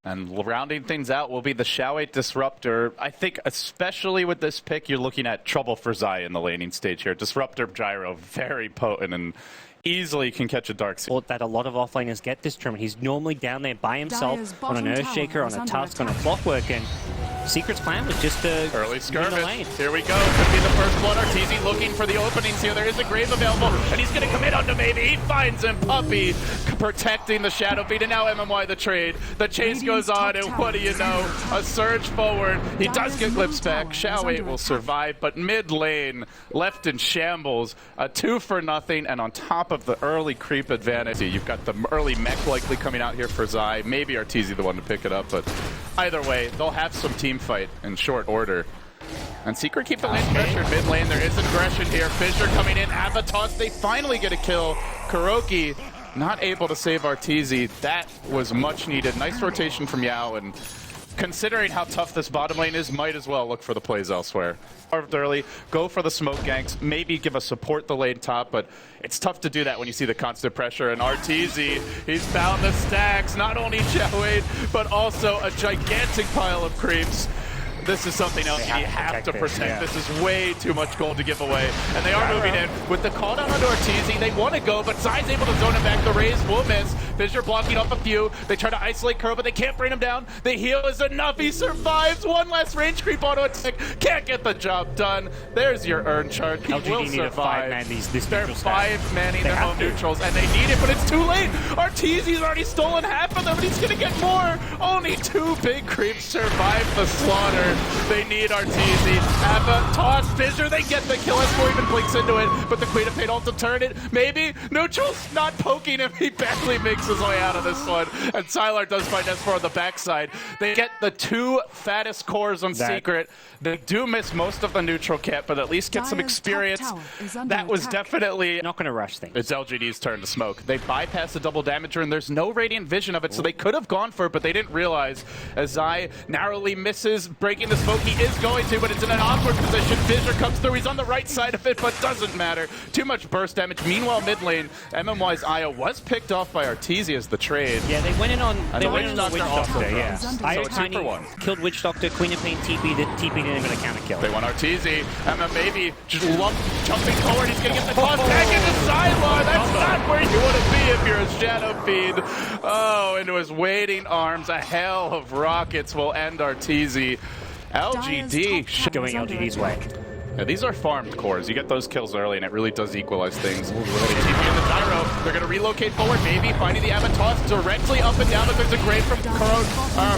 And rounding things out will be the Xiao Disruptor. I think especially with this pick, you're looking at trouble for Zai in the laning stage here. Disruptor Gyro, very potent and easily can catch a Darkseer. That a lot of offlaners get this tournament. He's normally down there by himself on an Earthshaker, on a Tusk, on a Clockwork, and Secret's plan was just to early skirmish. win the lane. Here we go. Could be the first blood. Arteezy looking for the openings here. There is a grave available, and he's going to commit onto maybe. He finds him. Puppey protecting the Shadow Feed, and now MMY the trade. The chase goes on, and what do you know? A surge forward. He does get Glips back. Xiao will survive, but mid lane left in shambles. A 2-for-0, and on top of the early creep advantage, you've got the early mech likely coming out here for Zai. Maybe Arteezy the one to pick it up, but either way, they'll have some team fight in short order. And Secret keep the lane pressured. Mid lane, there is aggression here. Fissure coming in. Avatos, they finally get a kill. Kuroki not able to save Arteezy. That was much needed. Nice rotation from Yao, and considering how tough this bottom lane is, might as well look for the plays elsewhere. Carved early, go for the smoke ganks, maybe give a support the lane top, but it's tough to do that when you see the constant pressure. And Arteezy, he's found the stacks, not only Xiao, but also a gigantic pile of creeps. This is something else you have to protect. Yeah. This is way too much gold to give away. And they are moving in. With the call down onto Arteezy, they want to go, but Zai's able to zone him back. The raise will miss. Fissure blocking off a few. They try to isolate Kuro, but they can't bring him down. The heal is enough. He survives. One less range creep auto attack. Can't get the job done. There's your earn chart. He LGD will need survive. They're 5-manning their home neutrals, and they need it, but it's too late. Arteezy's already stolen half of them, and he's going to get more. Only 2 big creeps survive the slaughter. They need Arteezy. Ava, toss, Fissure, they get the kill. S4 even blinks into it, but the Queen of Fate also turn it. Maybe. Neutral's not poking him. He barely makes his way out of this one. And Sylar does find S4 on the backside. They get the 2 fattest cores on Secret. They do miss most of the neutral camp, but at least get some experience. That was definitely not going to rush things. It's LGD's turn to smoke. They bypass the double damager, and there's no radiant vision of it, so they could have gone for it, but they didn't realize. As Zai narrowly misses breaking the smoke, he is going to, but it's in an awkward position. Fissure comes through, he's on the right side of it, but doesn't matter. Too much burst damage. Meanwhile, mid lane, MMY's Io was picked off by Arteezy as the trade. Yeah, they went in on the Witch Doctor also yeah. So it's 2 for 1. Killed Witch Doctor, Queen of Pain TP, the TP didn't even a counter kill. They want Arteezy. Emma maybe just jumping forward. He's going to get the toss back into Sylar. That's not where you want to be if you're a Shadow Feed. Oh, into his waiting arms. A hail of rockets will end Arteezy. LGD going LGD's way. Yeah, these are farmed cores. You get those kills early, and it really does equalize things. They TP in the gyro. They're going to relocate forward, maybe finding the Avatos directly up and down. But there's a grave from Kuro,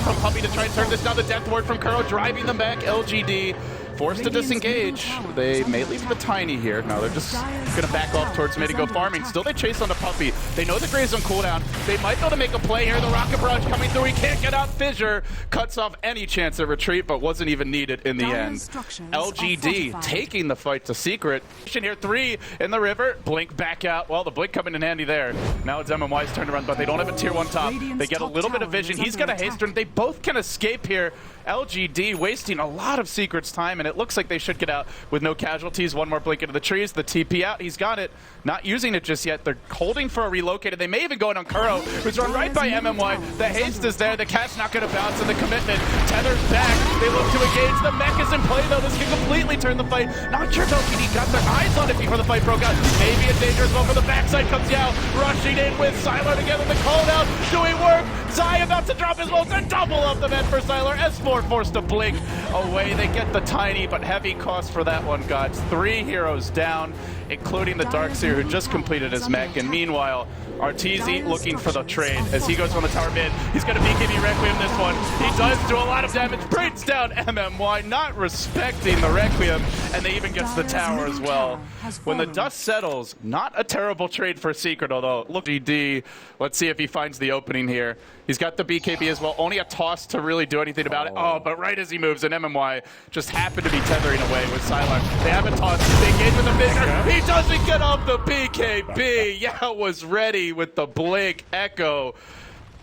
from Puppey to try and turn this down. The death ward from Kuro, driving them back. LGD forced to disengage. They may leave the Tiny here. No, they're just going to back off towards mid and go farming. Still, they chase on the Puppey. They know the Grave's on cooldown. They might be able to make a play here. The Rocket Barrage coming through. He can't get out. Fissure cuts off any chance at retreat, but wasn't even needed in the end. LGD taking the fight to Secret. Here, 3 in the river. Blink back out. Well, the Blink coming in handy there. Now it's MMY's turn to run, but they don't have a tier 1 top. They get a little bit of vision. He's got a haste run. They both can escape here. LGD wasting a lot of Secret's time, and it looks like they should get out with no casualties. One more blink into the trees. The TP out. He's got it. Not using it just yet. They're holding for a relocated. They may even go in on Kuro, who's run right by MMY. The haste is there. The cat's not going to bounce, and the commitment tethers back. They look to engage. The mech is in play, though. This can completely turn the fight. Not sure if LGD got their eyes on it before the fight broke out. Maybe a dangerous one for the backside comes Yao. Rushing in with Sylar together. The call down doing work. Zai about to drop his ult. A double up the net for Sylar. S4 forced to blink away. They get the Tiny, but heavy cost for that one, gods. 3 heroes down, including the Darkseer, who just completed his mech. And meanwhile, Arteezy looking for the trade as he goes from the tower mid. He's going to BKB Requiem this one. He does do a lot of damage. Brings down MMY, not respecting the Requiem, and they even gets the tower as well. When the dust settles, not a terrible trade for Secret, although look, GD. Let's see if he finds the opening here. He's got the BKB as well. Only a toss to really do anything about it. Oh, but right as he moves, and MMY just happened to be tethering away with Sylar. They have a toss. They engage with the Fissure. He doesn't get off the BKB. Yeah, was ready with the Blink Echo.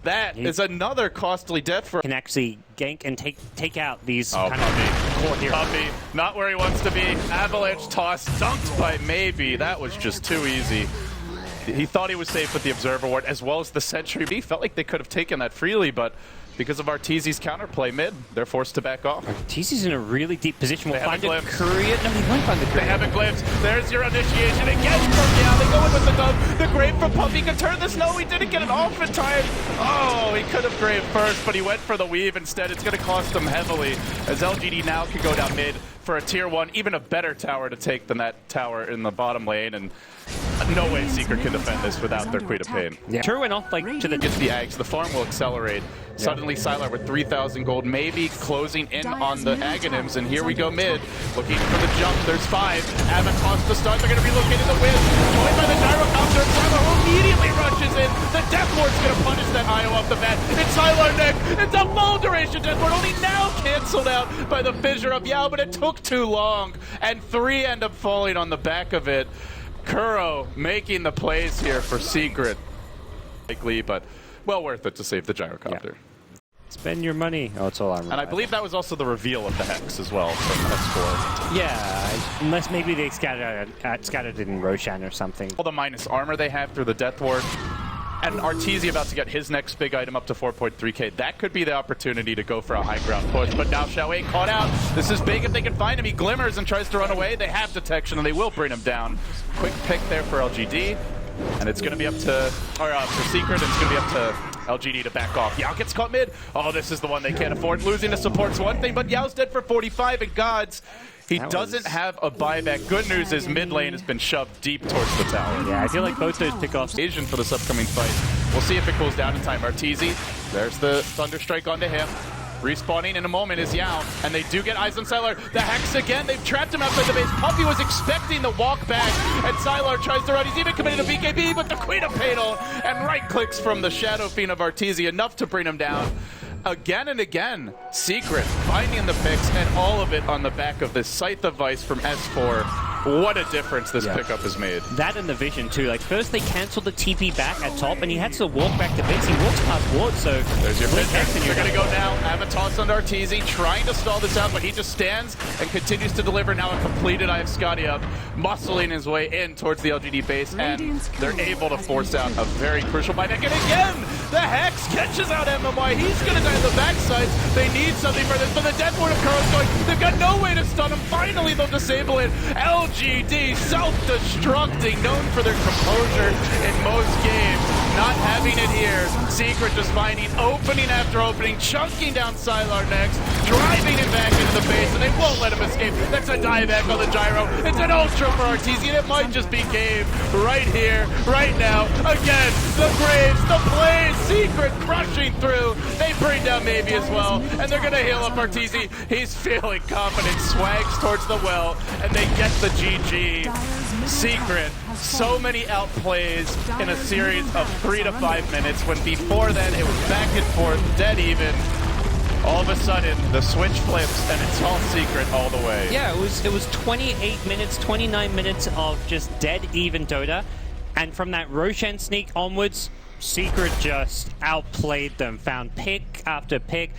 That is another costly death for... Can actually gank and take out these kind of core heroes. Puppey, not where he wants to be. Avalanche toss, dunked by Maybe. That was just too easy. He thought he was safe with the Observer Ward as well as the Sentry. He felt like they could have taken that freely, but because of Arteezy's counterplay mid, they're forced to back off. TC's in a really deep position. We'll find a glimpse. courier. No, he won't find the courier. They have a glimpse. There's your initiation again from Yao. They go in with the dub. The grave from Puppy can turn this. No, he didn't get it off in time. Oh, he could have graved first, but he went for the weave instead. It's going to cost him heavily, as LGD now can go down mid for a tier 1, even a better tower to take than that tower in the bottom lane, and no way Secret can defend this without their Queen of Pain. Yeah. Turret went off like to the... Gets the Ags, the farm will accelerate. Suddenly Sylar with 3,000 gold, maybe closing in on the Aghanims, and here we go mid, looking for the jump. There's 5. Avatos the start, they're going to relocate in the wind, joined by the gyrocopter, and Sylar immediately rushes in. The Death Ward's going to punish that IO off the bat. It's Sylar next, it's a full duration Death Ward, only now cancelled out by the fissure of Yao, but it took too long, and 3 end up falling on the back of it. Kuro making the plays here for Secret. Likely, but well worth it to save the gyrocopter. Yeah. Spend your money. Oh, it's all armor. And I believe that was also the reveal of the Hex as well from S4. Yeah, unless maybe they scattered it in Roshan or something. All the minus armor they have through the Death Ward. And Arteezy about to get his next big item up to 4.3k. That could be the opportunity to go for a high ground push. But now Xiaowei caught out. This is big if they can find him. He glimmers and tries to run away. They have detection and they will bring him down. Quick pick there for LGD. And it's going to be up to, for Secret, it's going to be up to LGD to back off. Yao gets caught mid. Oh, this is the one they can't afford. Losing the support's one thing, but Yao's dead for 45, and Gods, he doesn't have a buyback. Good news is mid lane has been shoved deep towards the tower. Yeah, I feel like both those pickoffs. Asian for this upcoming fight. We'll see if it cools down in time. Arteezy, there's the Thunderstrike onto him. Respawning in a moment is Yao, and they do get eyes on Sylar. The Hex again, they've trapped him outside the base. Puppy was expecting the walk back, and Sylar tries to run. He's even committed a BKB, but the Queen of Pain and right clicks from the Shadow Fiend of Arteezy, enough to bring him down. Again and again, Secret finding the picks, and all of it on the back of this Scythe of Vice from S4. What a difference this pickup has made. That and the vision too. Like first they canceled the TP back at top, and he had to walk back to base. He walks past Ward, so there's your picture. They're going to go now. Avatos on Arteezy, trying to stall this out, but he just stands and continues to deliver. Now a completed Eye of Scotty up, muscling his way in towards the LGD base, and they're able to force out a very crucial buyback. And again, the Hex catches out MMY. He's going to die on the backside. They need something for this, but the Death Ward of Kuro's going. They've got no way to stun him. Finally, they'll disable it. LGD self-destructing, known for their composure in most games. Not having it here. Secret just finding opening after opening, chunking down Sylar next, driving him back into the base, and they won't let him escape. That's a dieback on the gyro. It's an ultra for Arteezy, and it might just be game right here, right now. Again, the Graves, the plays, Secret crushing through. They bring down Maybe as well, and they're going to heal up Arteezy. He's feeling confident, swags towards the well, and they get the GG. Secret, so many outplays in a series of 3 to 5 minutes, when before then it was back and forth, dead even. All of a sudden, the switch flips, and it's all Secret all the way. Yeah, it was 28 minutes, 29 minutes of just dead even Dota, and from that Roshan sneak onwards, Secret just outplayed them, found pick after pick.